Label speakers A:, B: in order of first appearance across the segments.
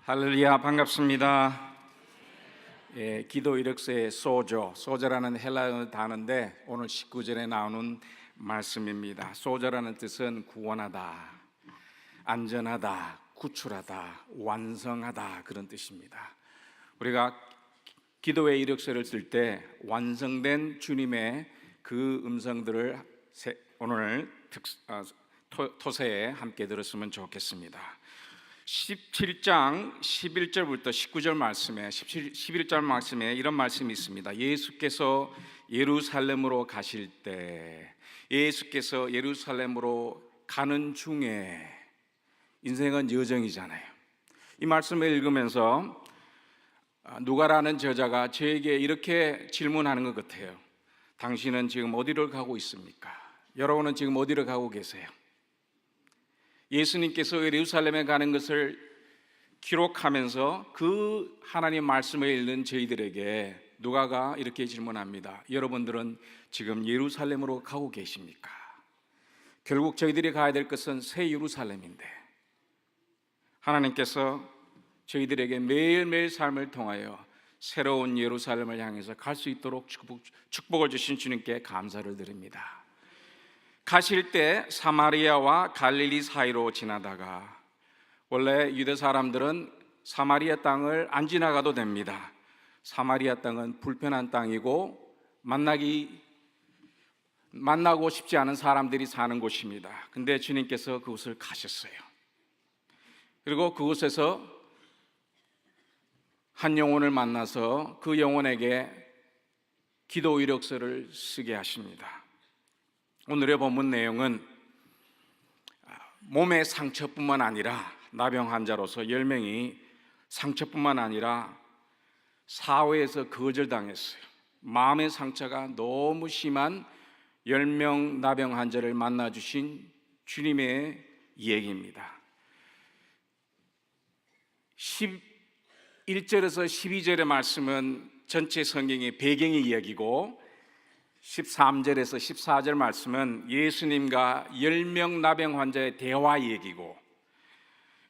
A: 할렐루야, 반갑습니다. 기도 이력서의 소저라는 헬라어 단어인데 오늘 19절에 나오는 말씀입니다. 소저라는 뜻은 구원하다, 안전하다, 구출하다, 완성하다, 그런 뜻입니다. 우리가 기도의 이력서를 쓸 때 완성된 주님의 그 음성들을 오늘 토세에 함께 들었으면 좋겠습니다. 17장 11절부터 19절 말씀에 11절 말씀에 이런 말씀이 있습니다. 예수께서 예루살렘으로 가실 때, 예수께서 예루살렘으로 가는 중에, 인생은 여정이잖아요. 이 말씀을 읽으면서 누가라는 저자가 저에게 이렇게 질문하는 것 같아요. 당신은 지금 어디를 가고 있습니까? 여러분은 지금 어디를 가고 계세요? 예수님께서 예루살렘에 가는 것을 기록하면서 그 하나님 말씀을 읽는 저희들에게 누가가 이렇게 질문합니다. 여러분들은 지금 예루살렘으로 가고 계십니까? 결국 저희들이 가야 될 것은 새 예루살렘인데, 하나님께서 저희들에게 매일매일 삶을 통하여 새로운 예루살렘을 향해서 갈 수 있도록 축복을 주신 주님께 감사를 드립니다. 가실 때 사마리아와 갈릴리 사이로 지나다가, 원래 유대 사람들은 사마리아 땅을 안 지나가도 됩니다. 사마리아 땅은 불편한 땅이고 만나고 싶지 않은 사람들이 사는 곳입니다. 근데 주님께서 그곳을 가셨어요. 그리고 그곳에서 한 영혼을 만나서 그 영혼에게 기도 이력서를 쓰게 하십니다. 오늘의 본문 내용은 몸의 상처뿐만 아니라, 나병 환자로서 10명이 상처뿐만 아니라 사회에서 거절당했어요. 마음의 상처가 너무 심한 10명 나병 환자를 만나주신 주님의 이야기입니다. 11절에서 12절의 말씀은 전체 성경의 배경의 이야기고, 13절에서 14절 말씀은 예수님과 10명 나병 환자의 대화 얘기고,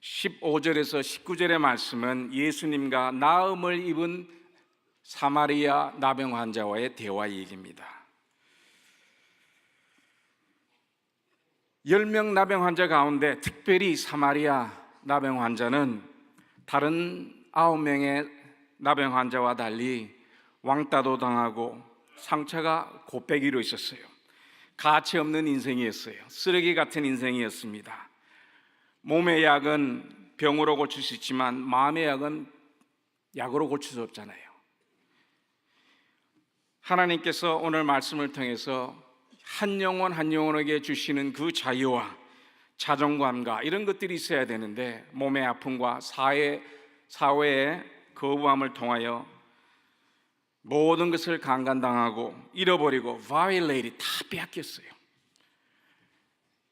A: 15절에서 19절의 말씀은 예수님과 나음을 입은 사마리아 나병 환자와의 대화 얘기입니다. 10명 나병 환자 가운데 특별히 사마리아 나병 환자는 다른 9명의 나병 환자와 달리 왕따도 당하고 상처가 곱빼기로 있었어요. 가치 없는 인생이었어요. 쓰레기 같은 인생이었습니다. 몸의 약은 병으로 고칠 수 있지만 마음의 약은 약으로 고칠 수 없잖아요. 하나님께서 오늘 말씀을 통해서 한 영혼 한 영혼에게 주시는 그 자유와 자존감과 이런 것들이 있어야 되는데, 몸의 아픔과 사회의 거부함을 통하여 모든 것을 강간당하고 잃어버리고 violate, 다 빼앗겼어요.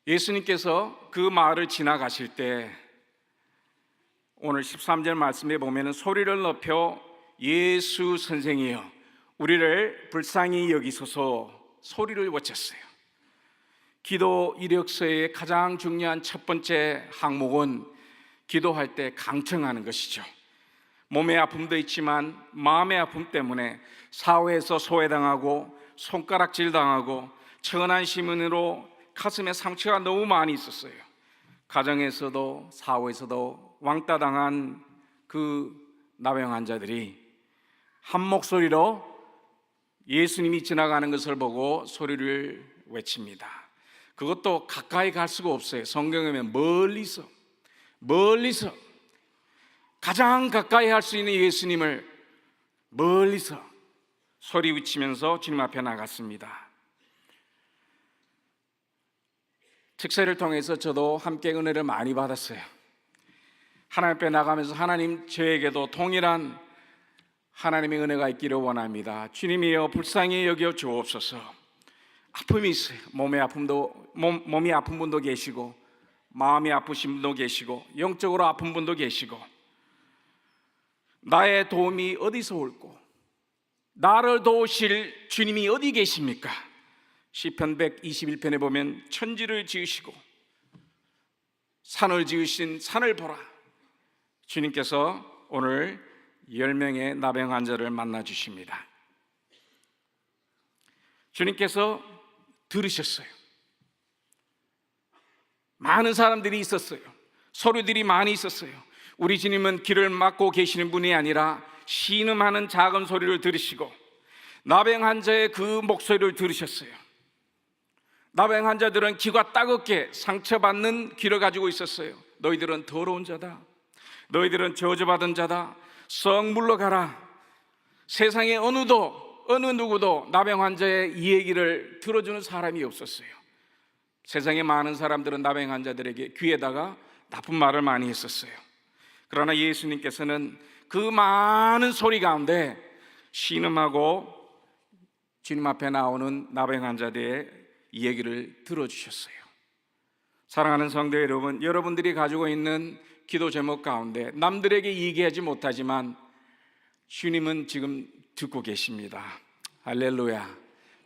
A: 예수님께서 그 마을을 지나가실 때 오늘 13절 말씀에 보면 소리를 높여 예수 선생이여 우리를 불쌍히 여기소서 소리를 외쳤어요. 기도 이력서의 가장 중요한 첫 번째 항목은 기도할 때 강청하는 것이죠. 몸의 아픔도 있지만 마음의 아픔 때문에 사회에서 소외당하고 손가락질 당하고 천한 시민으로 가슴에 상처가 너무 많이 있었어요. 가정에서도 사회에서도 왕따당한 그 나병 환자들이 한 목소리로 예수님이 지나가는 것을 보고 소리를 외칩니다. 그것도 가까이 갈 수가 없어요. 성경에 보면 멀리서 가장 가까이 할 수 있는 예수님을 멀리서 소리 외치면서 주님 앞에 나갔습니다. 특세를 통해서 저도 함께 은혜를 많이 받았어요. 하나님 앞에 나가면서 하나님, 저에게도 동일한 하나님의 은혜가 있기를 원합니다. 주님이여 불쌍히 여겨 주옵소서. 아픔이 있어요. 몸이 아픈 분도 계시고, 마음이 아프신 분도 계시고, 영적으로 아픈 분도 계시고, 나의 도움이 어디서 올고 나를 도우실 주님이 어디 계십니까? 시편 121편에 보면 천지를 지으시고 산을 지으신 산을 보라, 주님께서 오늘 10명의 나병 환자를 만나 주십니다. 주님께서 들으셨어요. 많은 사람들이 있었어요. 서류들이 많이 있었어요. 우리 주님은 길을 막고 계시는 분이 아니라 신음하는 작은 소리를 들으시고 나병 환자의 그 목소리를 들으셨어요. 나병 환자들은 귀가 따갑게 상처받는 귀를 가지고 있었어요. 너희들은 더러운 자다, 너희들은 저주받은 자다, 썩 물러가라. 세상에 어느 누구도 나병 환자의 이 얘기를 들어주는 사람이 없었어요. 세상에 많은 사람들은 나병 환자들에게 귀에다가 나쁜 말을 많이 했었어요. 그러나 예수님께서는 그 많은 소리 가운데 신음하고 주님 앞에 나오는 나병 환자들의 이 얘기를 들어주셨어요. 사랑하는 성도 여러분, 여러분들이 가지고 있는 기도 제목 가운데 남들에게 얘기하지 못하지만 주님은 지금 듣고 계십니다. 할렐루야.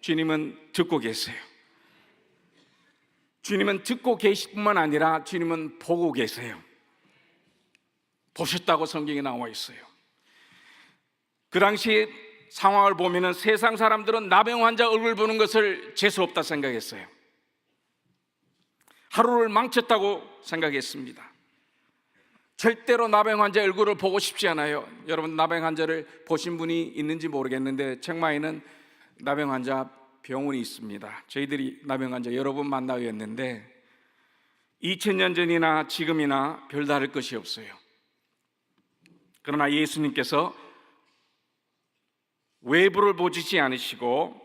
A: 주님은 듣고 계세요. 주님은 듣고 계실 뿐만 아니라 주님은 보고 계세요. 보셨다고 성경에 나와 있어요. 그 당시 상황을 보면 세상 사람들은 나병 환자 얼굴 보는 것을 재수없다 생각했어요. 하루를 망쳤다고 생각했습니다. 절대로 나병 환자 얼굴을 보고 싶지 않아요. 여러분, 나병 환자를 보신 분이 있는지 모르겠는데 책마에는 나병 환자 병원이 있습니다. 저희들이 나병 환자 여러 번 만나뵀는데 2000년 전이나 지금이나 별다를 것이 없어요. 그러나 예수님께서 외부를 보지 않으시고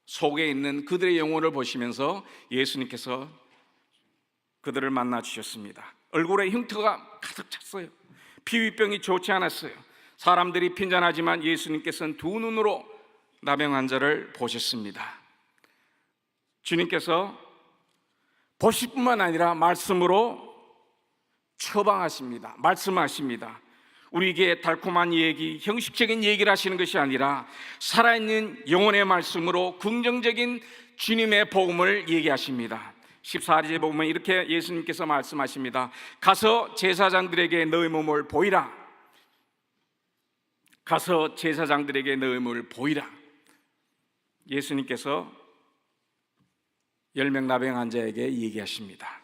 A: 속에 있는 그들의 영혼을 보시면서 예수님께서 그들을 만나 주셨습니다. 얼굴에 흉터가 가득 찼어요. 피위병이 좋지 않았어요. 사람들이 핀잔하지만 예수님께서는 두 눈으로 나병 환자를 보셨습니다. 주님께서 보실 뿐만 아니라 말씀으로 처방하십니다. 말씀하십니다. 우리에게 달콤한 얘기, 형식적인 얘기를 하시는 것이 아니라 살아있는 영혼의 말씀으로 긍정적인 주님의 복음을 얘기하십니다. 14절에 보면 이렇게 예수님께서 말씀하십니다. 가서 제사장들에게 너희 몸을 보이라. 가서 제사장들에게 너희 몸을 보이라. 예수님께서 10명 나병 환자에게 얘기하십니다.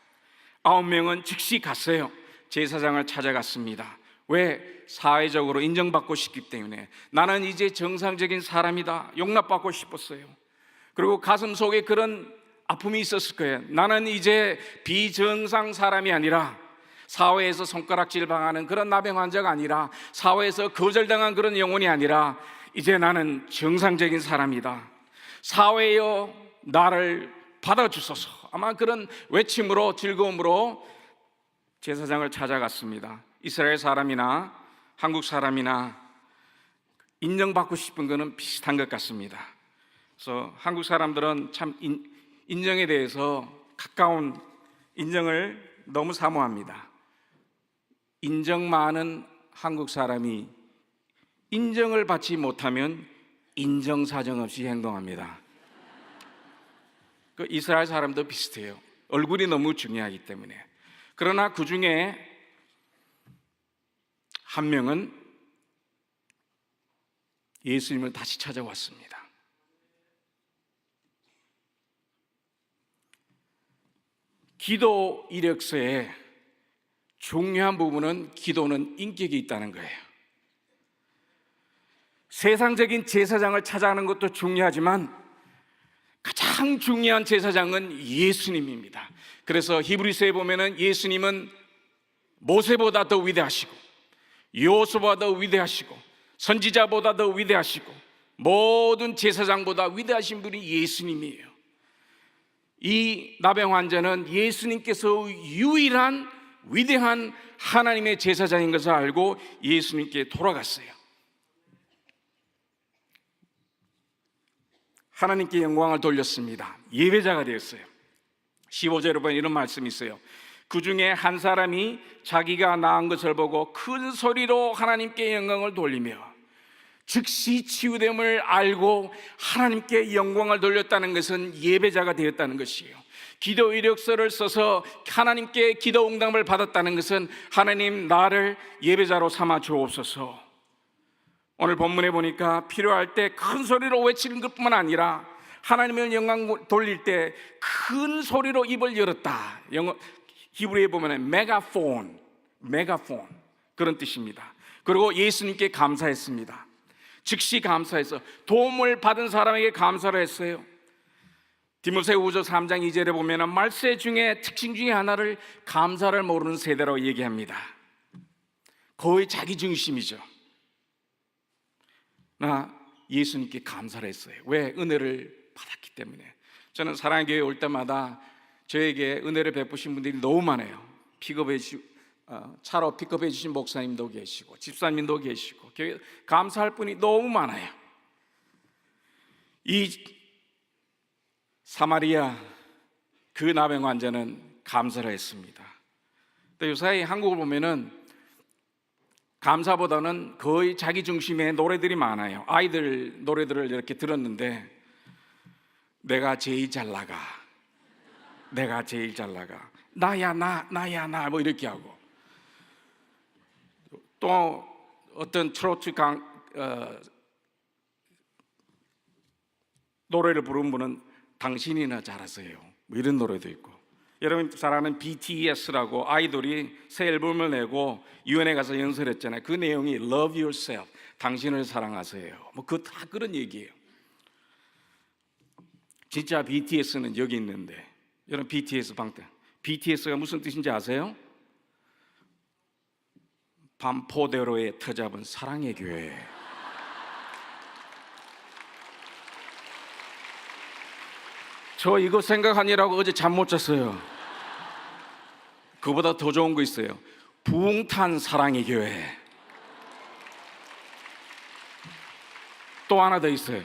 A: 9명은 즉시 갔어요. 제사장을 찾아갔습니다. 왜? 사회적으로 인정받고 싶기 때문에. 나는 이제 정상적인 사람이다, 용납받고 싶었어요. 그리고 가슴 속에 그런 아픔이 있었을 거예요. 나는 이제 비정상 사람이 아니라, 사회에서 손가락질 당하는 그런 나병 환자가 아니라, 사회에서 거절당한 그런 영혼이 아니라 이제 나는 정상적인 사람이다. 사회여 나를 받아주소서. 아마 그런 외침으로, 즐거움으로 제사장을 찾아갔습니다. 이스라엘 사람이나 한국 사람이나 인정받고 싶은 것은 비슷한 것 같습니다. 그래서 한국 사람들은 참 인정에 대해서 가까운 인정을 너무 사모합니다. 인정 많은 한국 사람이 인정을 받지 못하면 인정사정 없이 행동합니다. 그 이스라엘 사람도 비슷해요. 얼굴이 너무 중요하기 때문에. 그러나 그 중에 한 명은 예수님을 다시 찾아왔습니다. 기도 이력서에 중요한 부분은 기도는 인격이 있다는 거예요. 세상적인 제사장을 찾아가는 것도 중요하지만 가장 중요한 제사장은 예수님입니다. 그래서 히브리서에 보면은 예수님은 모세보다 더 위대하시고 여호수아보다 더 위대하시고 선지자보다 더 위대하시고 모든 제사장보다 위대하신 분이 예수님이에요. 이 나병 환자는 예수님께서 유일한 위대한 하나님의 제사장인 것을 알고 예수님께 돌아갔어요. 하나님께 영광을 돌렸습니다. 예배자가 되었어요. 15절에 보면 이런 말씀이 있어요. 그 중에 한 사람이 자기가 나은 것을 보고 큰 소리로 하나님께 영광을 돌리며, 즉시 치유됨을 알고 하나님께 영광을 돌렸다는 것은 예배자가 되었다는 것이에요. 기도 이력서를 써서 하나님께 기도 응답을 받았다는 것은 하나님 나를 예배자로 삼아 주옵소서. 오늘 본문에 보니까 필요할 때 큰 소리로 외치는 것뿐만 아니라 하나님을 영광 돌릴 때 큰 소리로 입을 열었다. 영어 히브리에 보면 메가폰 그런 뜻입니다. 그리고 예수님께 감사했습니다. 즉시 감사해서 도움을 받은 사람에게 감사를 했어요. 디모데후서 3장 2절에 보면 말세 중에 특징 중에 하나를 감사를 모르는 세대라고 얘기합니다. 거의 자기 중심이죠. 나 예수님께 감사를 했어요. 왜? 은혜를 받았기 때문에. 저는 사랑의 교회에 올 때마다 저에게 은혜를 베푸신 분들이 너무 많아요. 차로 픽업해 주신 목사님도 계시고 집사님도 계시고 교회 감사할 분이 너무 많아요. 이 사마리아 그 나병 환자는 감사를 했습니다. 근데 요사이 한국을 보면은 감사보다는 거의 자기 중심의 노래들이 많아요. 아이들 노래들을 이렇게 들었는데 내가 제일 잘 나가, 내가 제일 잘 나가, 나야 나 뭐 이렇게 하고, 또 어떤 트로트 노래를 부르는 분은 당신이나 잘하세요 뭐 이런 노래도 있고, 여러분 잘 아는 BTS라고 아이돌이 새 앨범을 내고 유엔에 가서 연설했잖아요. 그 내용이 Love yourself, 당신을 사랑하세요. 뭐 그 다 그런 얘기예요. 진짜 BTS는 여기 있는데, 여러분 BTS BTS가 무슨 뜻인지 아세요? 반포대로에 터잡은 사랑의 교회. 저 이거 생각하느라고 어제 잠 못 잤어요. 그보다 더 좋은 거 있어요. 부흥탄 사랑의 교회. 또 하나 더 있어요.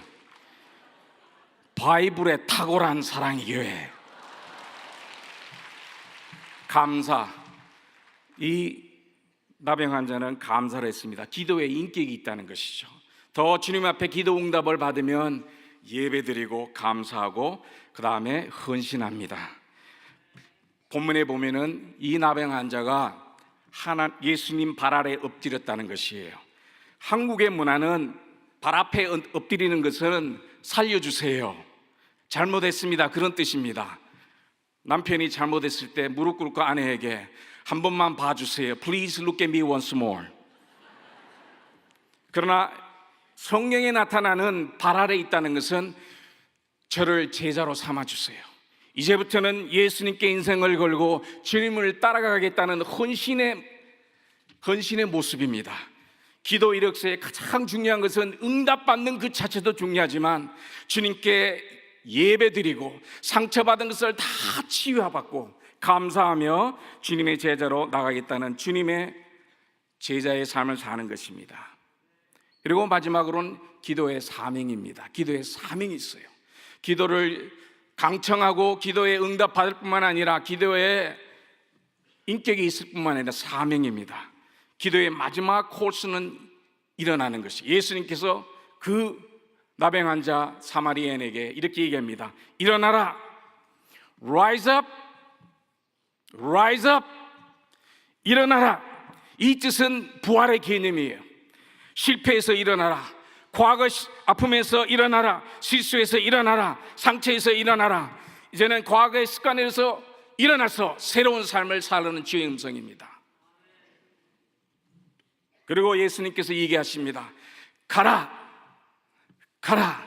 A: 바이블에 탁월한 사랑의 교회. 감사. 이 나병 환자는 감사를 했습니다. 기도에 인격이 있다는 것이죠. 더 주님 앞에 기도 응답을 받으면 예배드리고 감사하고 그 다음에 헌신합니다. 본문에 보면은 이 나병 환자가 예수님 발 아래 엎드렸다는 것이에요. 한국의 문화는 발 앞에 엎드리는 것은 살려주세요, 잘못했습니다, 그런 뜻입니다. 남편이 잘못했을 때 무릎 꿇고 아내에게 한 번만 봐주세요, Please look at me once more. 그러나 성령에 나타나는 발 아래 있다는 것은 저를 제자로 삼아주세요, 이제부터는 예수님께 인생을 걸고 주님을 따라가겠다는 헌신의 모습입니다. 기도 이력서의 가장 중요한 것은 응답받는 그 자체도 중요하지만 주님께 예배드리고 상처받은 것을 다 치유받고 감사하며 주님의 제자로 나가겠다는 주님의 제자의 삶을 사는 것입니다. 그리고 마지막으로는 기도의 사명입니다. 기도의 사명이 있어요. 기도를 강청하고 기도에 응답받을 뿐만 아니라 기도에 인격이 있을 뿐만 아니라 사명입니다. 기도의 마지막 코스는 일어나는 것이, 예수님께서 그 나병 환자 사마리아인에게 이렇게 얘기합니다. 일어나라, rise up, rise up, 일어나라. 이 뜻은 부활의 개념이에요. 실패해서 일어나라, 과거 아픔에서 일어나라, 실수에서 일어나라, 상처에서 일어나라. 이제는 과거의 습관에서 일어나서 새로운 삶을 살라는 주의 음성입니다. 그리고 예수님께서 얘기하십니다. 가라, 가라.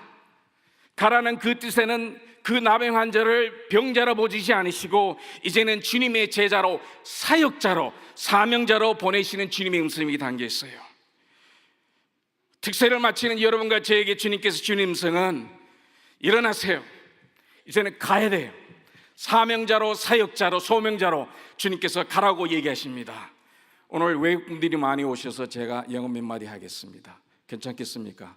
A: 가라는 그 뜻에는 그 나병 환자를 병자로 보시지 않으시고 이제는 주님의 제자로, 사역자로, 사명자로 보내시는 주님의 음성이 담겨 있어요. 특세를 마치는 여러분과 저에게 주님께서 주는 음성은 일어나세요, 이제는 가야 돼요. 사명자로, 사역자로, 소명자로 주님께서 가라고 얘기하십니다. 오늘 외국분들이 많이 오셔서 제가 영어 몇 마디 하겠습니다. 괜찮겠습니까?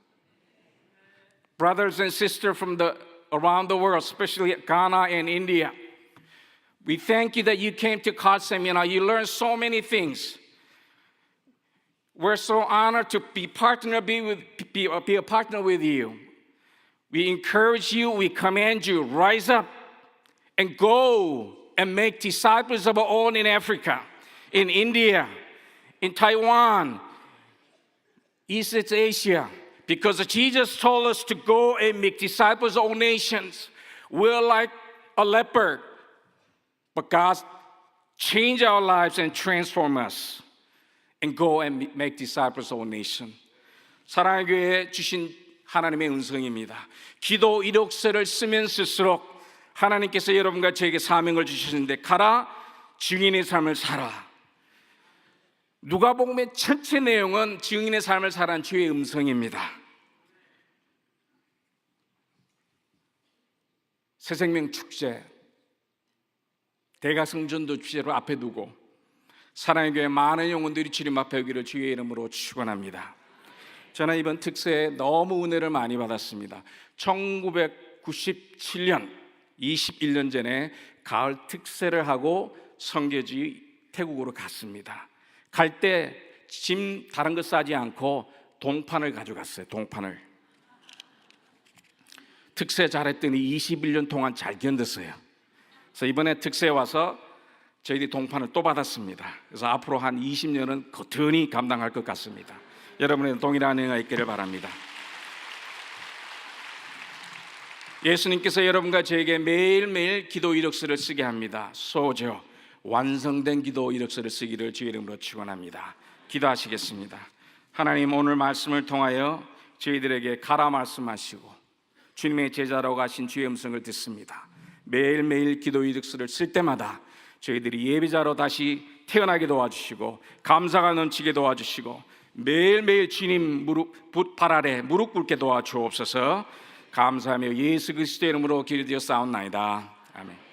A: Brothers and sisters from around the world, especially Ghana and India, we thank you that you came to COD Seminar. You learned so many things. We're so honored to be a partner with you. We encourage you, we command you, rise up and go and make disciples of all in Africa, in India, in Taiwan, East Asia, because Jesus told us to go and make disciples of all nations. We're like a leper, but God changed our lives and transform us and go and make disciples of all nations. 사랑의 교회에 주신 하나님의 은성입니다. 기도 이력서를 쓰면 쓸수록 하나님께서 여러분과 저에게 사명을 주셨는데, 가라 증인의 삶을 살아. 누가복음의 전체 내용은 증인의 삶을 살아는 주의 음성입니다. 새생명 축제, 대가성전도 주제로 앞에 두고 사랑의 교회 많은 영혼들이 주님 앞에 오기를 주의 이름으로 축원합니다. 저는 이번 특세에 너무 은혜를 많이 받았습니다. 1997년 21년 전에 가을 특세를 하고 선교지 태국으로 갔습니다. 갈 때 짐 다른 거 싸지 않고 동판을 가져갔어요. 동판을. 특세 잘했더니 21년 동안 잘 견뎠어요. 그래서 이번에 특세에 와서 저희들이 동판을 또 받았습니다. 그래서 앞으로 한 20년은 거뜬히 감당할 것 같습니다. 여러분의 동일한 은혜가 있기를 바랍니다. 예수님께서 여러분과 저에게 매일매일 기도 이력서를 쓰게 합니다. 소저, 완성된 기도 이력서를 쓰기를 주의 이름으로 축원합니다. 기도하시겠습니다. 하나님, 오늘 말씀을 통하여 저희들에게 가라 말씀하시고 주님의 제자라고 하신 주의 음성을 듣습니다. 매일매일 기도 이력서를 쓸 때마다 저희들이 예배자로 다시 태어나게 도와주시고 감사가 넘치게 도와주시고 매일매일 주님 발 아래 무릎 꿇게 도와주옵소서. 감사하며 예수 그리스도의 이름으로 기도드려 싸움나이다. 아멘.